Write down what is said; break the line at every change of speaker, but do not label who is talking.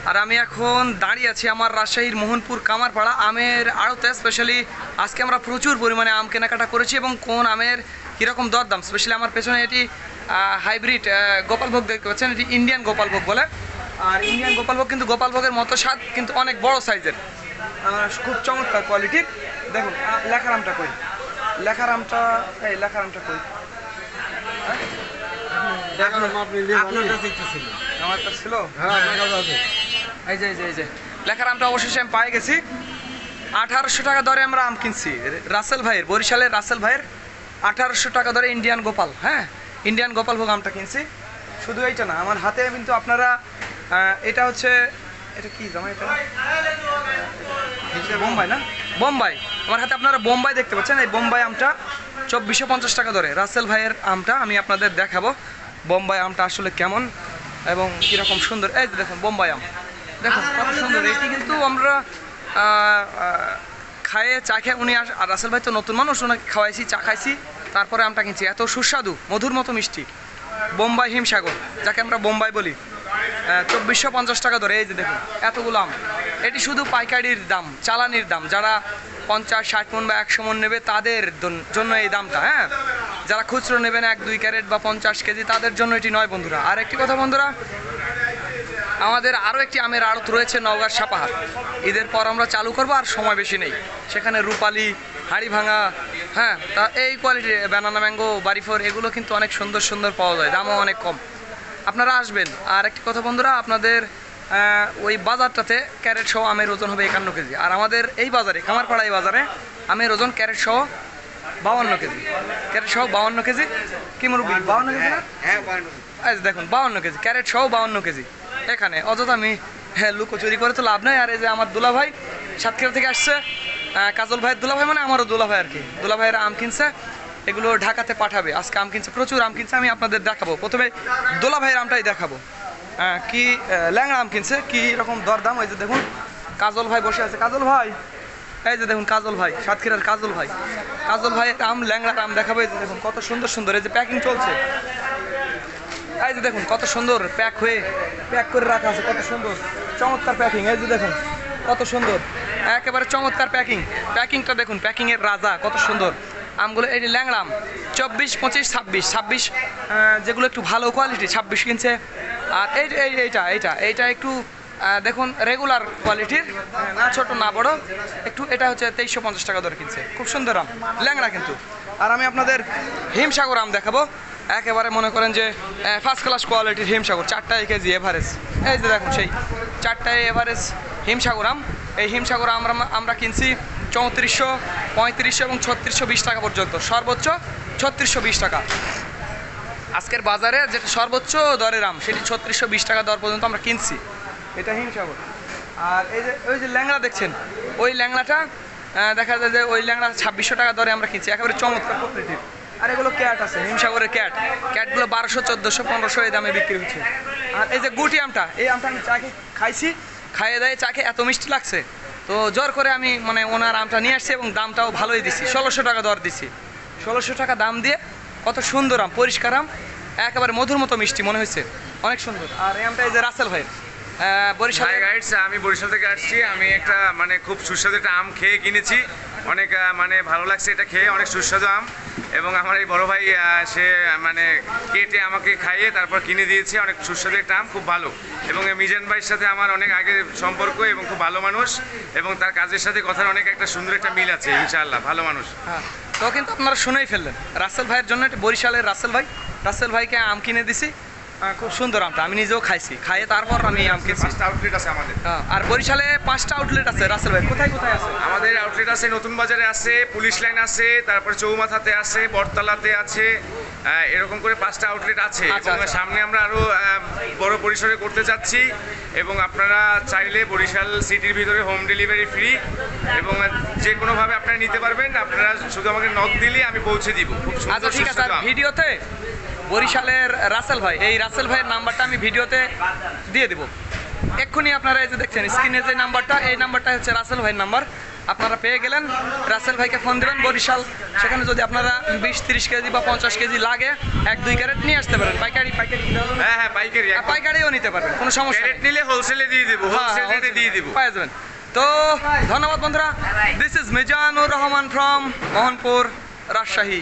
আর আমি এখন দাঁড়িয়ে আছি আমার রাজশাহীর মোহনপুর কামারপাড়া আমের আড়তে। স্পেশালি আজকে আমরা প্রচুর পরিমাণে আম কেনাকাটা করেছি এবং কোন আমের কীরকম দরদাম। স্পেশালি আমার পেছনে এটি হাইব্রিড গোপালভোগ দেখতে পাচ্ছেন, এটি ইন্ডিয়ান গোপালভোগ বলে। আর ইন্ডিয়ান গোপালভোগ কিন্তু গোপালভোগের মতো স্বাদ, কিন্তু অনেক বড় সাইজের, খুব চমৎকার কোয়ালিটির। দেখুন লেখার আমটা কই, লেখার আমটা এই লেখার আমটা কই, আমারটা ছিল। এই যে এই যে লেখার আমটা অবশেষে আমি পাই গেছি। 1800 টাকা দরে আমরা আম কিনছি রাসেল ভাইয়ের, বরিশালের রাসেল ভাইয়ের 1800 টাকা দরে ইন্ডিয়ান গোপাল, হ্যাঁ ইন্ডিয়ান গোপালভোগ আমটা কিনছি। শুধু এইটা না, আমার হাতে কিন্তু আপনারা এটা হচ্ছে, এটা কি জামা, এটা বোম্বাই না, বোম্বাই। আমার হাতে আপনারা বোম্বাই দেখতে পাচ্ছেন, এই বোম্বাই আমটা 2450 টাকা দরে রাসেল ভাইয়ের আমটা আমি আপনাদের দেখাবো। বোম্বাই আমটা আসলে কেমন এবং কীরকম সুন্দর। এই যে দেখুন বোম্বাই আম, দেখুন কত সুন্দর। এটি কিন্তু আমরা খায়ে চা খেয়ে, উনি আর রাসেল ভাই তো নতুন মানুষ, ওনাকে খাওয়াইছি, চা খাইছি, তারপরে আমটা কিনছি। এত সুস্বাদু, মধুর মতো মিষ্টি বোম্বাই হিমসাগর, যাকে আমরা বোম্বাই বলি। 2450 টাকা ধরে। এই যে দেখুন এতগুলো আম, এটি শুধু পাইকারির দাম, চালানির দাম। যারা 50-60 মণ বা 100 মণ নেবে তাদের জন্য এই দামটা, হ্যাঁ যারা খুচরো নেবেন 1-2 ক্যারেট বা 50 কেজি তাদের জন্য এটি নয় বন্ধুরা। আর একটি কথা বন্ধুরা, আমাদের আরও একটি আমের আড়ত রয়েছে নওগাঁর সাপাহার। ঈদের পর আমরা চালু করবো, আর সময় বেশি নেই। সেখানে রূপালি, হাড়ি ভাঙা, হ্যাঁ তা এই কোয়ালিটির ব্যানানা ম্যাঙ্গো, বাড়িফোর, এগুলো কিন্তু অনেক সুন্দর সুন্দর পাওয়া যায়, দামও অনেক কম। আপনারা আসবেন। আর একটি কথা বন্ধুরা, আপনাদের ওই বাজারটাতে ক্যারেট সহ আমের ওজন হবে 51 কেজি। আর আমাদের এই বাজারে, কামারপাড়া এই বাজারে আমের ওজন ক্যারেট সহ 52 কেজি, ক্যারেট সহ 52 কেজি। কি মুরব্বি 52 কেজি না? হ্যাঁ 52। দেখুন 52 কেজি ক্যারেট সহ 52 কেজি। এখানে অযথা আমি লুকোচুরি করে তো লাভ নাই। আর এই যে আমার দুলা ভাই সাতক্ষীরা থেকে আসছে, কাজল ভাইয়ের দুলা ভাই, মানে আমারও দুলা ভাই আর কি। দুলা ভাইয়ের আম কিনছে, এগুলো ঢাকাতে পাঠাবে। আজকে আম কিনছে, প্রচুর আম কিনছে। আমি আপনাদের দেখাবো, প্রথমে দোলা ভাইয়ের আমটাই দেখাবো। কি ল্যাংড়া আম কিনছে, কি রকম দরদাম। ওই যে দেখুন কাজল ভাই বসে আছে, কাজল ভাই, এই যে দেখুন কাজল ভাই, সাতক্ষীরার কাজল ভাই। কাজল ভাইয়ের আম, ল্যাংড়ার আম দেখাবো। এই যে দেখুন কত সুন্দর সুন্দর, এই যে প্যাকিং চলছে। এই যে দেখুন কত সুন্দর প্যাক হয়ে, প্যাক করে রাখা আছে, কত সুন্দর চমৎকার প্যাকিং। এই যে দেখুন কত সুন্দর, একেবারে চমৎকার প্যাকিং। প্যাকিংটা দেখুন, প্যাকিংয়ের রাজা, কত সুন্দর আমগুলো। এই যে ল্যাংড়া আম 24, 25, 26 যেগুলো একটু ভালো কোয়ালিটি 26 কিনছে। আর এইটা একটু দেখুন রেগুলার কোয়ালিটির, না ছোট না বড় একটু, এটা হচ্ছে 2350 টাকা দরে কিনছে। খুব সুন্দর আম, ল্যাংড়া কিন্তু। আর আমি আপনাদের হিমসাগর আম দেখাবো, একেবারে মনে করেন যে ফার্স্ট ক্লাস কোয়ালিটির হিমসাগর, 4 কেজি এভারেজ। এই যে দেখুন সেই 4 এভারেজ হিমসাগর আম। এই হিমসাগর আমরা কিনছি 3400, 3500 এবং 3620 টাকা পর্যন্ত, সর্বোচ্চ 3620 টাকা। আজকের বাজারে যেটা সর্বোচ্চ দরের আম, সেটি 3620 টাকা দর পর্যন্ত আমরা কিনছি। এটা হিমসাগর। আর এই যে ওই যে ল্যাংড়া দেখছেন, ওই ল্যাংড়াটা দেখা যায় যে ওই ল্যাংড়া 2600 টাকা দরে আমরা কিনছি, একেবারে চমৎকার কোয়ালিটির। আর এগুলো ক্যাট আছে, হিমসাগরের ক্যাটগুলো 1200, 1400, 1500 এই দামে বিক্রি হচ্ছে। আর এই যে গুটি আমটা, এই আমটা আমি চা খাইছি, খাইয়ে দেয় চা খেয়ে এত মিষ্টি লাগছে, তো জোর করে আমি মানে ওনার আমটা নিয়ে আসছি এবং দামটাও ভালোই দিচ্ছি, 1600 টাকা দর দিচ্ছি। 1600 টাকা দাম দিয়ে, কত সুন্দর আম, পরিষ্কার আম, একেবারে মধুর মতো মিষ্টি মনে হয়েছে, অনেক সুন্দর। আর এই আমটা এই যে রাসেল ভাই, বরিশাল গাইডস,
আমি বরিশাল থেকে আসছি। আমি একটা মানে খুব সুস্বাদু একটা আম খেয়ে কিনেছি, অনেক মানে ভালো লাগছে এটা খেয়ে, অনেক সুস্বাদু আম। এবং আমার এই বড় ভাই সে মানে কেটে আমাকে খাইয়ে তারপর কিনে দিয়েছে, অনেক সুস্বাদু একটা আম, খুব ভালো। এবং মিজান ভাইয়ের সাথে আমার অনেক আগের সম্পর্ক এবং খুব ভালো মানুষ, এবং তার কাজের সাথে কথার অনেক একটা সুন্দর একটা মিল আছে, ইনশাআল্লাহ ভালো মানুষ।
হ্যাঁ, তো কিন্তু আপনারা শুনেই ফেললেন, রাসেল ভাইয়ের জন্য, বরিশালের রাসেল ভাইকে আম কিনে দিছি। খুব সুন্দর আমটা, আমি নিজেও খাইছি, খাইয়ে তারপর আমি আম কিনছি।
5টা আউটলেট আছে আমাদের।
আর বরিশালে 5টা আউটলেট আছে রাসেল ভাই, কোথায় কোথায় আছে?
আমাদের আউটলেট আছে নতুন বাজারে আছে, পুলিশ লাইন আছে, তারপর চৌমাথাতে আছে, বটতলাতে আছে, এরকম করে 5টা আউটলেট আছে। এবং সামনে আমরা আরও বড় পরিসরে করতে যাচ্ছি। এবং আপনারা চাইলে বরিশাল সিটির ভিতরে হোম ডেলিভারি ফ্রি, এবং যে কোনোভাবে আপনারা নিতে পারবেন। আপনারা শুধু আমাকে নক দিলে আমি পৌঁছে দিব। খুব সুন্দর।
ঠিক আছে, ভিডিওতে বরিশালের রাসেল ভাই, এই রাসেল ভাইয়ের নাম্বারটা আমি ভিডিওতে দিয়ে দেবো এক্ষুনি। আপনারা এই যে দেখছেন স্ক্রিনে যে নাম্বারটা, এই নাম্বারটা হচ্ছে রাসেল ভাইয়ের নাম্বার। আপনারা পেয়ে গেলেন। রাসেল ভাইকে ফোন দেবেন বরিশাল, সেখানে যদি আপনারা 20-30 কেজি বা 50 কেজি লাগে 1-2 ক্যারেট নিয়ে আসতে পারেন। পাইকারি কিনতে হবে না?
হ্যাঁ হ্যাঁ পাইকারি
পাইকারিও নিতে পারবেন, কোনো সমস্যা
ক্যারেট
নেই।
নিলে হোলসেলে দিয়ে দেবো, হোলসেল রেটে দিয়ে দেবো।
পাওয়া যাবেন। তো ধন্যবাদ বন্ধুরা, this is Mizanur Rahman from Mohanpur, Rajshahi.